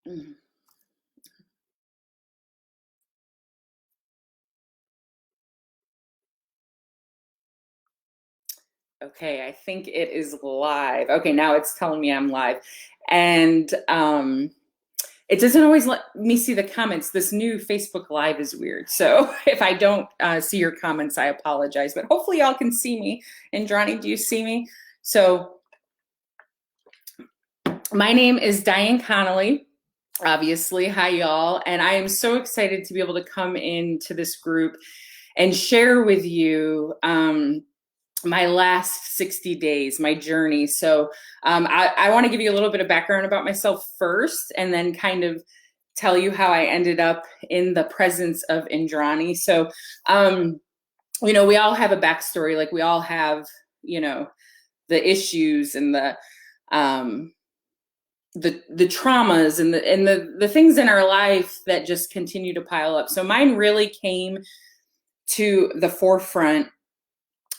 Mhm. Okay, I think it is live. Okay, now it's telling me I'm live. And it doesn't always let me see the comments. This new Facebook Live is weird. So if I don't see your comments, I apologize. But hopefully y'all can see me. Indrani, do you see me? So my name is Dianne Connelly. Obviously, hi y'all. And I am so excited to be able to come into this group and share with you my last 60 days, my journey. So I want to give you a little bit of background about myself first, and then kind of tell you how I ended up in the presence of Indrani. So, we all have a backstory. Like we all have, the issues and um, the traumas and the things in our life that just continue to pile up. So mine really came to the forefront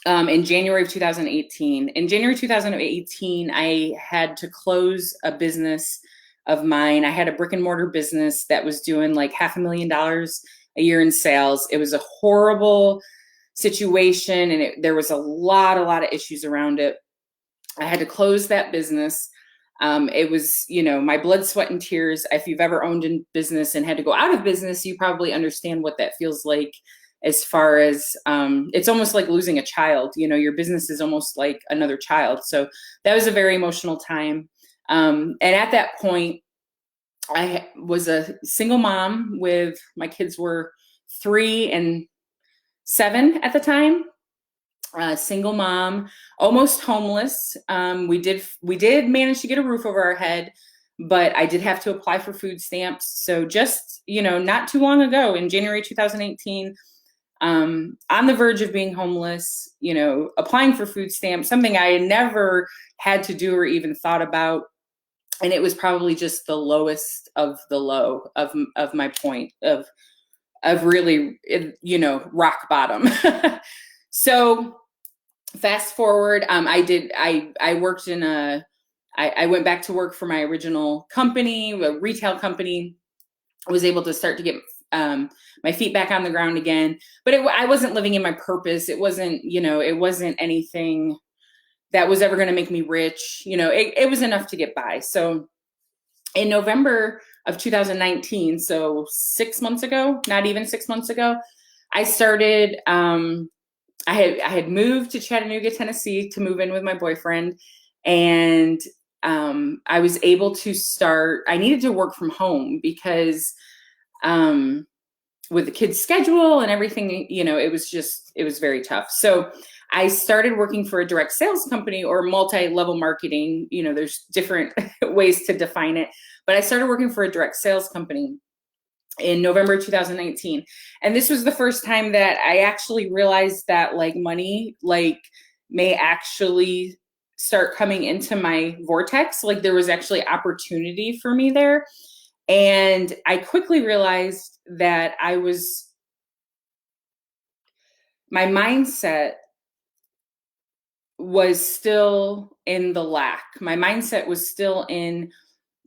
in January of 2018. In January 2018, I had to close a business of mine. I had a brick and mortar business that was doing like $500,000 a year in sales. It was a horrible situation, and there was a lot of issues around it. I had to close that business. It was, my blood, sweat, and tears. If you've ever owned a business and had to go out of business, you probably understand what that feels like. As far as it's almost like losing a child. Your business is almost like another child. So that was a very emotional time. And at that point, I was a single mom with my kids were 3 and 7 at the time. Single mom, almost homeless. We did manage to get a roof over our head, but I did have to apply for food stamps. So just, not too long ago in January 2018, on the verge of being homeless, applying for food stamps, something I had never had to do or even thought about. And it was probably just the lowest of the low of my point of really, rock bottom. So fast forward, I worked I went back to work for my original company, a retail company. I was able to start to get my feet back on the ground again, but I wasn't living in my purpose. It wasn't, it wasn't anything that was ever going to make me rich. It was enough to get by. So in November of 2019, so 6 months ago, not even 6 months ago, I started, I had moved to Chattanooga, Tennessee to move in with my boyfriend. And I was able to start, I needed to work from home because with the kids' schedule and everything, it was very tough. So I started working for a direct sales company or multi-level marketing. There's different ways to define it, but I started working for a direct sales company in November 2019. And this was the first time that I actually realized that money, may actually start coming into my vortex. There was actually opportunity for me there. And I quickly realized that my mindset was still in the lack. My mindset was still in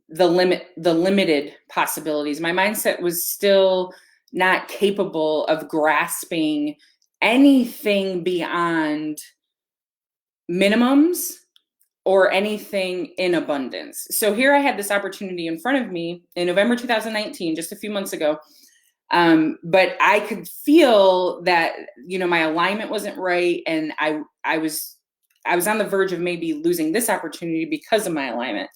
the limited possibilities. My mindset was still not capable of grasping anything beyond minimums or anything in abundance. So here I had this opportunity in front of me in November 2019, just a few months ago. But I could feel that, my alignment wasn't right. And I was on the verge of maybe losing this opportunity because of my alignment.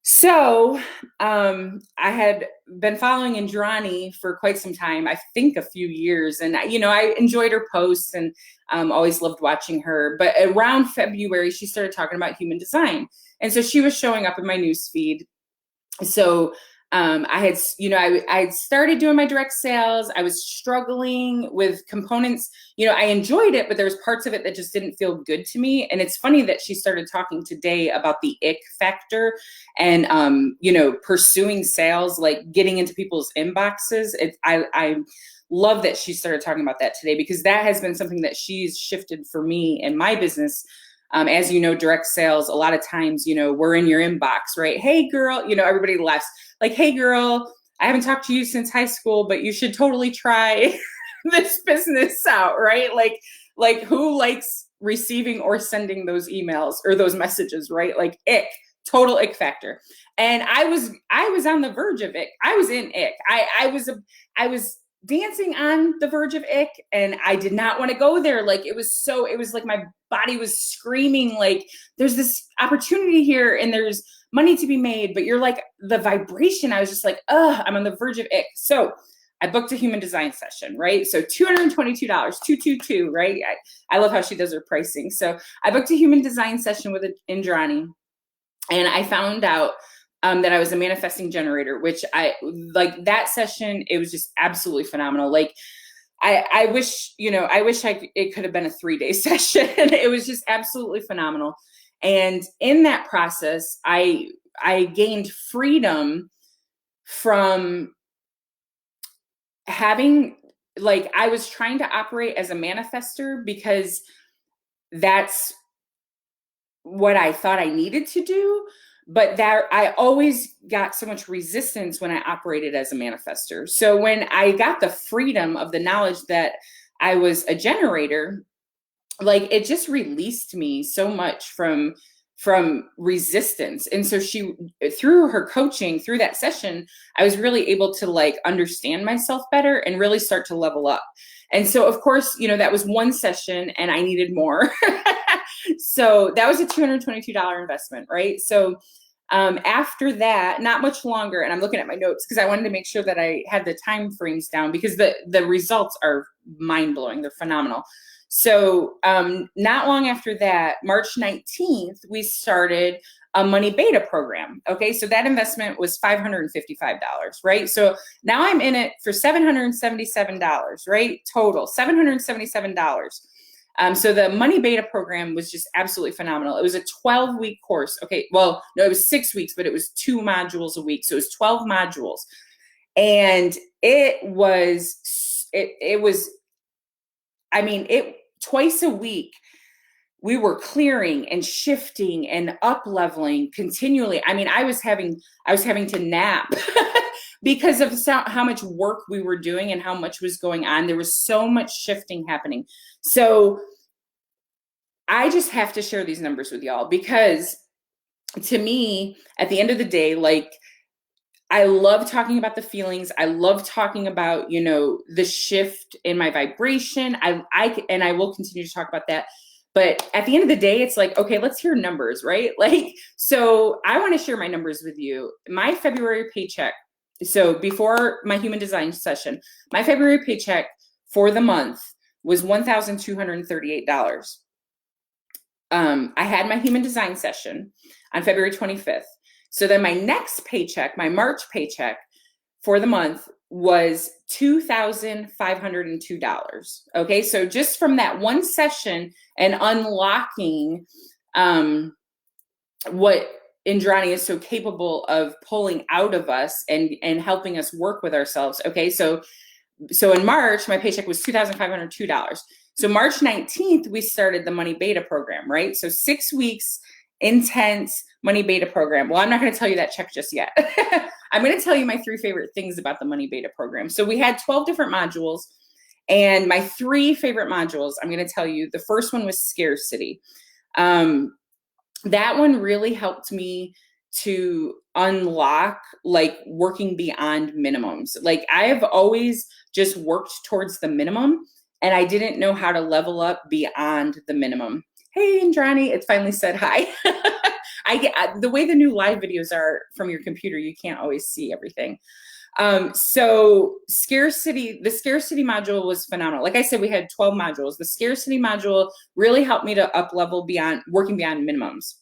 So I had been following Indrani for quite some time, I think a few years. And, I enjoyed her posts and always loved watching her. But around February, she started talking about human design. And so she was showing up in my news feed. So I had started doing my direct sales. I was struggling with components. I enjoyed it, but there was parts of it that just didn't feel good to me. And it's funny that she started talking today about the ick factor and, pursuing sales, like getting into people's inboxes. I love that she started talking about that today, because that has been something that she's shifted for me in my business As you know, direct sales, a lot of times, we're in your inbox, right? Hey girl, everybody laughs like, hey girl, I haven't talked to you since high school, but you should totally try this business out, right? Like who likes receiving or sending those emails or those messages, right? Like ick, total ick factor. And I was on the verge of ick. I was in ick. I was dancing on the verge of ick, and I did not want to go there. Like it was like my body was screaming, like there's this opportunity here and there's money to be made, but you're like the vibration. I was just like, I'm on the verge of ick. So I booked a human design session, right? So $222, 222, right? I love how she does her pricing. So I booked a human design session with Indrani, and I found out that I was a manifesting generator, which I like that session. It was just absolutely phenomenal. Like I wish, it could have been a 3-day session. It was just absolutely phenomenal. And in that process, I gained freedom from having, like, I was trying to operate as a manifester because that's what I thought I needed to do. But that I always got so much resistance when I operated as a manifester. So when I got the freedom of the knowledge that I was a generator, like it just released me so much from resistance. And so she, through her coaching, through that session, I was really able to like understand myself better and really start to level up. And so of course, that was one session and I needed more. So that was a $222 investment, right? So after that, not much longer, and I'm looking at my notes because I wanted to make sure that I had the time frames down because the results are mind-blowing. They're phenomenal. So not long after that, March 19th, we started a money beta program. Okay, so that investment was $555, right? So now I'm in it for $777, right? Total, $777. So the money beta program was just absolutely phenomenal. It was a 12-week course. Okay, well, no, it was 6 weeks, but it was 2 modules a week. So it was 12 modules. And it was, twice a week, we were clearing and shifting and up leveling continually. I mean, I was having to nap because of how much work we were doing and how much was going on. There was so much shifting happening. So I just have to share these numbers with y'all because to me, at the end of the day, like, I love talking about the feelings. I love talking about, the shift in my vibration. I will continue to talk about that. But at the end of the day, it's like, okay, let's hear numbers, right? Like, so I want to share my numbers with you. My February paycheck. So before my human design session, my February paycheck for the month was $1,238. I had my human design session on February 25th. So then my next paycheck, my March paycheck for the month was $2,502. Okay, so just from that one session and unlocking what Indrani is so capable of pulling out of us and helping us work with ourselves. Okay, so in March, my paycheck was $2,502. So March 19th, we started the Money Beta program, right? So 6 weeks, intense Money Beta program. Well, I'm not going to tell you that check just yet. I'm going to tell you my 3 favorite things about the Money Beta program. So we had 12 different modules, and my 3 favorite modules, I'm going to tell you, the first one was scarcity. That one really helped me to unlock like working beyond minimums. Like I have always just worked towards the minimum, and I didn't know how to level up beyond the minimum. Hey, Indrani, it finally said hi. The way the new live videos are from your computer, you can't always see everything. So the scarcity module was phenomenal. Like I said, we had 12 modules. The scarcity module really helped me to up level beyond working beyond minimums.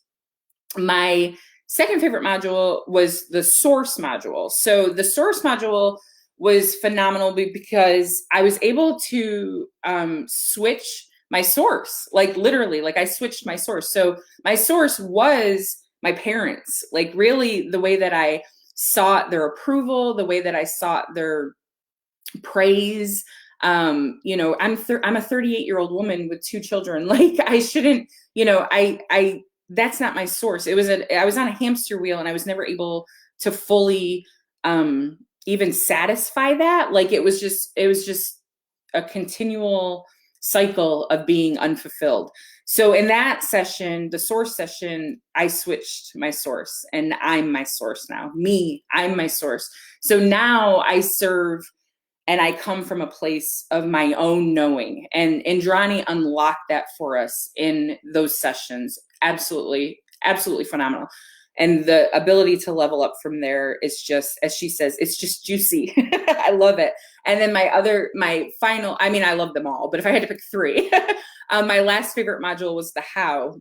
My second favorite module was the source module. So the source module was phenomenal because I was able to switch my source, like literally, like I switched my source. So my source was my parents, like really the way that I sought their approval, the way that I sought their praise, You know, I'm a 38-year-old woman with 2 children. Like, I shouldn't, you know, that's not my source. I was on a hamster wheel, and I was never able to fully even satisfy that. Like, it was just a continual cycle of being unfulfilled. So in that session, the source session, I switched my source, and I'm my source now. I'm my source. So now I serve, and I come from a place of my own knowing. And Indrani unlocked that for us in those sessions. Absolutely, absolutely phenomenal. And the ability to level up from there is just, as she says, it's just juicy. I love it. And then my final, I mean, I love them all, but if I had to pick 3, my last favorite module was the how.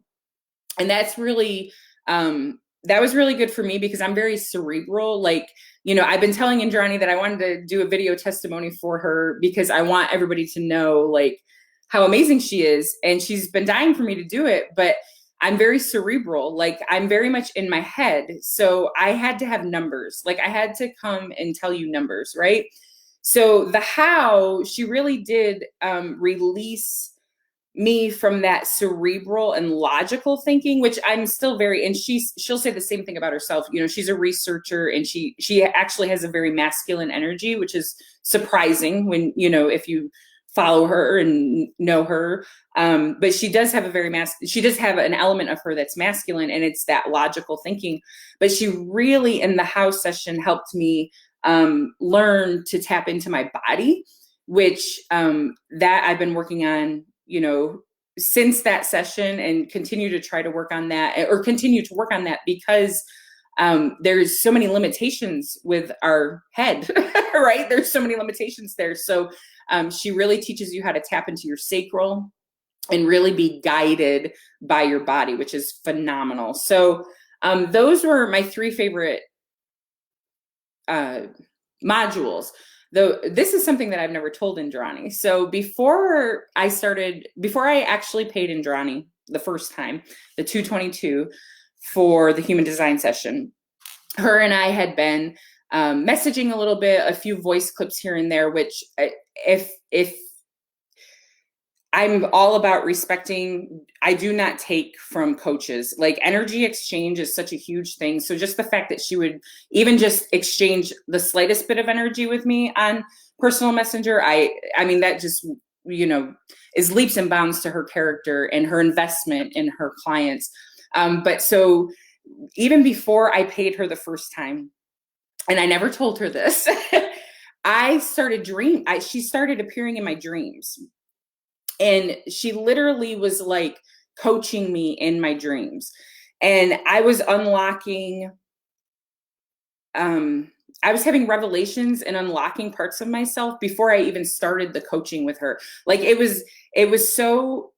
And that's really, that was really good for me because I'm very cerebral. Like, you know, I've been telling Indrani that I wanted to do a video testimony for her because I want everybody to know, like, how amazing she is. And she's been dying for me to do it, but I'm very cerebral. Like, I'm very much in my head. So I had to have numbers. Like, I had to come and tell you numbers, right? So the how, she really did release me from that cerebral and logical thinking, which I'm still very, and she'll say the same thing about herself. You know, she's a researcher, and she actually has a very masculine energy, which is surprising when, you know, if you follow her and know her. But she does have she does have an element of her that's masculine, and it's that logical thinking. But she really, in the house session, helped me learn to tap into my body, which that I've been working on, you know, since that session, and continue to try to work on that, or continue to work on that, because there's so many limitations with our head, right? There's so many limitations there. So she really teaches you how to tap into your sacral and really be guided by your body, which is phenomenal. So those were my 3 favorite modules. Though this is something that I've never told Indrani. So before I actually paid Indrani the first time, the 222 for the human design session, her and I had been messaging a little bit, a few voice clips here and there, which if I'm all about respecting, I do not take from coaches. Like, energy exchange is such a huge thing. So just the fact that she would even just exchange the slightest bit of energy with me on personal messenger, I mean, that just, you know, is leaps and bounds to her character and her investment in her clients. But so even before I paid her the first time, and I never told her this, she started appearing in my dreams. And she literally was like coaching me in my dreams. And I was unlocking, I was having revelations and unlocking parts of myself before I even started the coaching with her. Like, it was so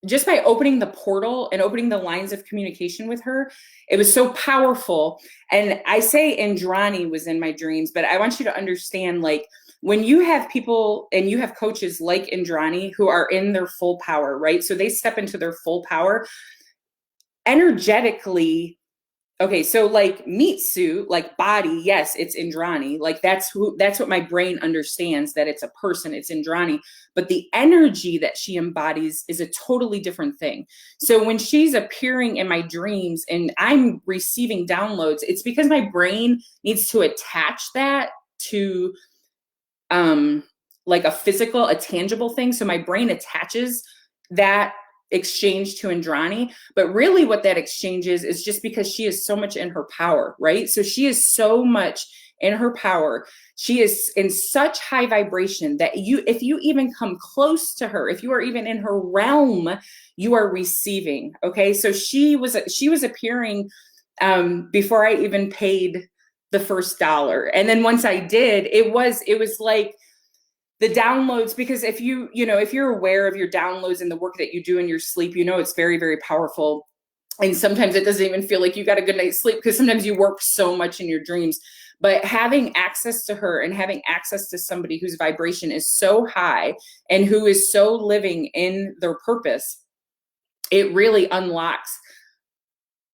just by opening the portal and opening the lines of communication with her, it was so powerful. And I say Indrani was in my dreams, but I want you to understand, like, when you have people and you have coaches like Indrani who are in their full power, right? So they step into their full power energetically. Okay, so like meat suit, like body, yes, it's Indrani. Like, that's what my brain understands, that it's a person, it's Indrani. But the energy that she embodies is a totally different thing. So when she's appearing in my dreams and I'm receiving downloads, it's because my brain needs to attach that to like a tangible thing. So my brain attaches that exchange to Indrani, but really what that exchange is just because she is so much in her power, right? So she is so much in her power. She is in such high vibration that if you even come close to her, if you are even in her realm, you are receiving. Okay. So she was appearing before I even paid the first dollar. And then once I did, it was like the downloads, because if you're aware of your downloads and the work that you do in your sleep, you know, it's very, very powerful. And sometimes it doesn't even feel like you got a good night's sleep, because sometimes you work so much in your dreams. But having access to her and having access to somebody whose vibration is so high and who is so living in their purpose, it really unlocks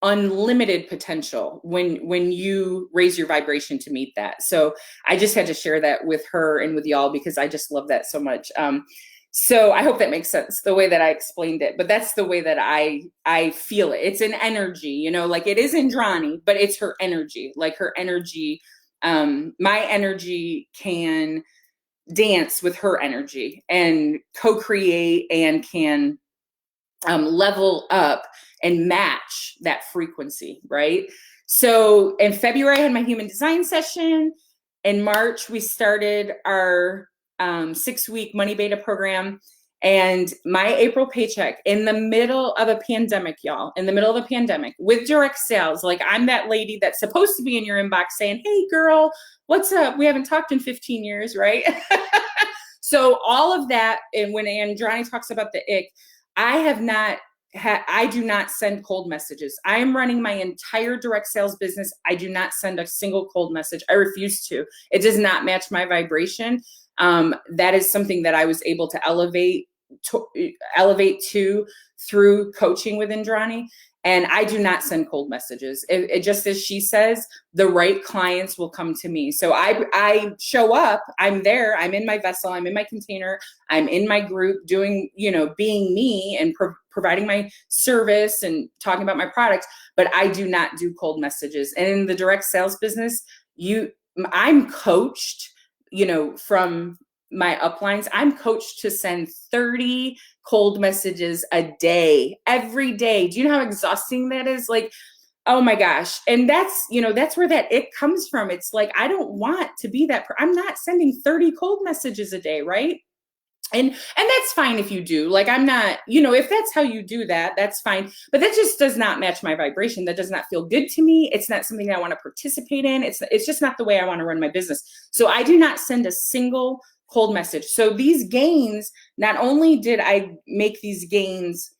unlimited potential when you raise your vibration to meet that. So I just had to share that with her and with y'all because I just love that so much. So I hope that makes sense the way that I explained it, but that's the way that I feel it. It's an energy, you know, like it is Indrani, but it's her energy, like her energy. My energy can dance with her energy and co-create and can level up and match that frequency, right? So in February, I had my human design session. In March, we started our 6-week money beta program. And my April paycheck in the middle of a pandemic, y'all, in the middle of a pandemic with direct sales, like I'm that lady that's supposed to be in your inbox saying, hey, girl, what's up? We haven't talked in 15 years, right? So all of that, and when Indrani talks about the ick, I do not send cold messages. I am running my entire direct sales business. I do not send a single cold message. I refuse to. It does not match my vibration. That is something that I was able to elevate to through coaching with Indrani. And I do not send cold messages. It just as she says, the right clients will come to me. So I show up, I'm there, I'm in my vessel, I'm in my container, I'm in my group doing, you know, being me and providing my service and talking about my products, but I do not do cold messages. And in the direct sales business, I'm coached, you know, from my uplines, I'm coached to send 30 cold messages a day, every day. Do you know how exhausting that is? Like, oh my gosh. And that's, you know, that's where that it comes from. It's like, I don't want to be that. I'm not sending 30 cold messages a day, right? And that's fine if you do. Like, I'm not, you know, if that's how you do that, that's fine. But that just does not match my vibration. That does not feel good to me. It's not something that I want to participate in. It's just not the way I want to run my business. So I do not send a single cold message. So these gains, not only did I make these gains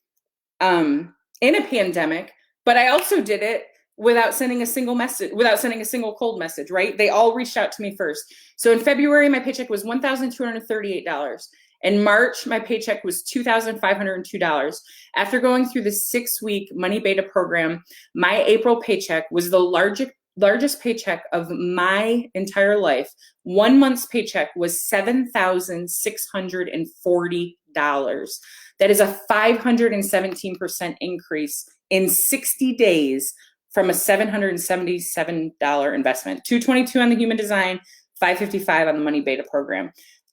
in a pandemic, but I also did it without sending a single message, without sending a single cold message, right? They all reached out to me first. So in February, my paycheck was $1,238. In March, my paycheck was $2,502. After going through the 6-week money beta program, my April paycheck was the largest paycheck of my entire life. 1 month's paycheck was $7,640. That is a 517% increase in 60 days from a $777 investment. $222 on the human design, $555 on the money beta program.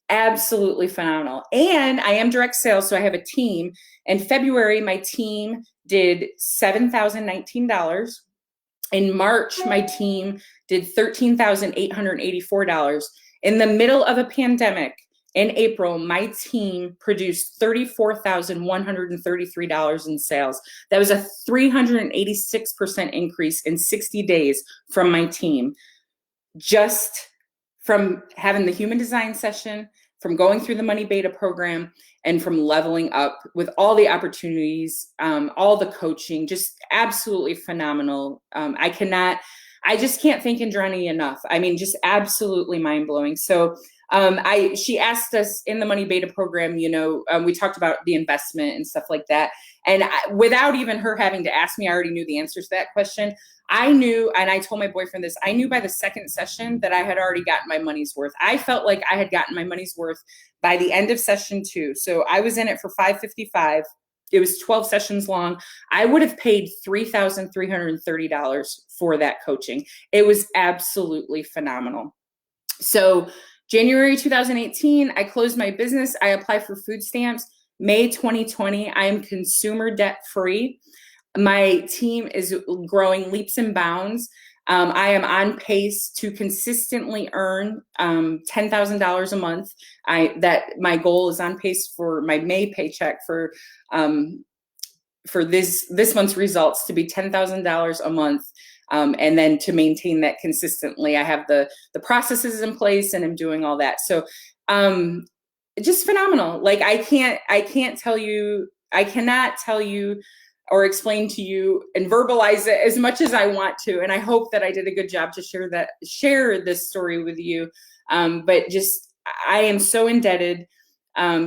Absolutely phenomenal. And I am direct sales, so I have a team. In February, my team did $7,019. In March, my team did $13,884. In the middle of a pandemic, in April, my team produced $34,133 in sales. That was a 386% increase in 60 days from my team. Just from having the human design session, from going through the money beta program, and from leveling up with all the opportunities, all the coaching, just absolutely phenomenal. I just can't thank Indrani enough. I mean, just absolutely mind blowing. So she asked us in the money beta program, you know, we talked about the investment and stuff like that. And without even her having to ask me, I already knew the answers to that question. I knew, and I told my boyfriend this, I knew by the second session that I had already gotten my money's worth. I felt like I had gotten my money's worth by the end of session 2. So I was in it for $555. It was 12 sessions long. I would have paid $3,330 for that coaching. It was absolutely phenomenal. So January 2018, I closed my business. I applied for food stamps. May 2020, I am consumer debt free. My team is growing leaps and bounds. I am on pace to consistently earn $10,000 a month. My goal is on pace for my May paycheck for this month's results to be $10,000 a month. And then to maintain that consistently, I have the processes in place and I'm doing all that. So just phenomenal. Like I cannot tell you or explain to you and verbalize it as much as I want to. And I hope that I did a good job to share this story with you. But just, I am so indebted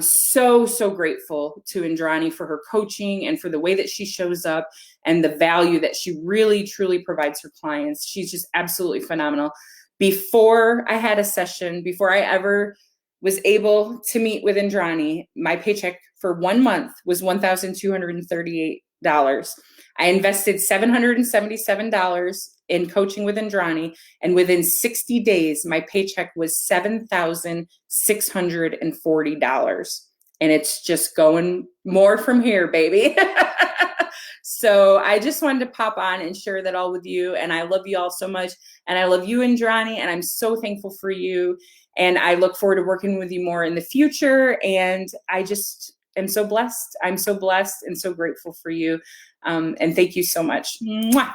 So grateful to Indrani for her coaching and for the way that she shows up and the value that she really, truly provides her clients. She's just absolutely phenomenal. Before I had a session, before I ever was able to meet with Indrani, my paycheck for 1 month was $1,238. I invested $777 in coaching with Indrani, and within 60 days, my paycheck was $7,640. And it's just going more from here, baby. So I just wanted to pop on and share that all with you. And I love you all so much. And I love you, Indrani, and I'm so thankful for you. And I look forward to working with you more in the future. And I just am so blessed. I'm so blessed and so grateful for you. And thank you so much. Mwah.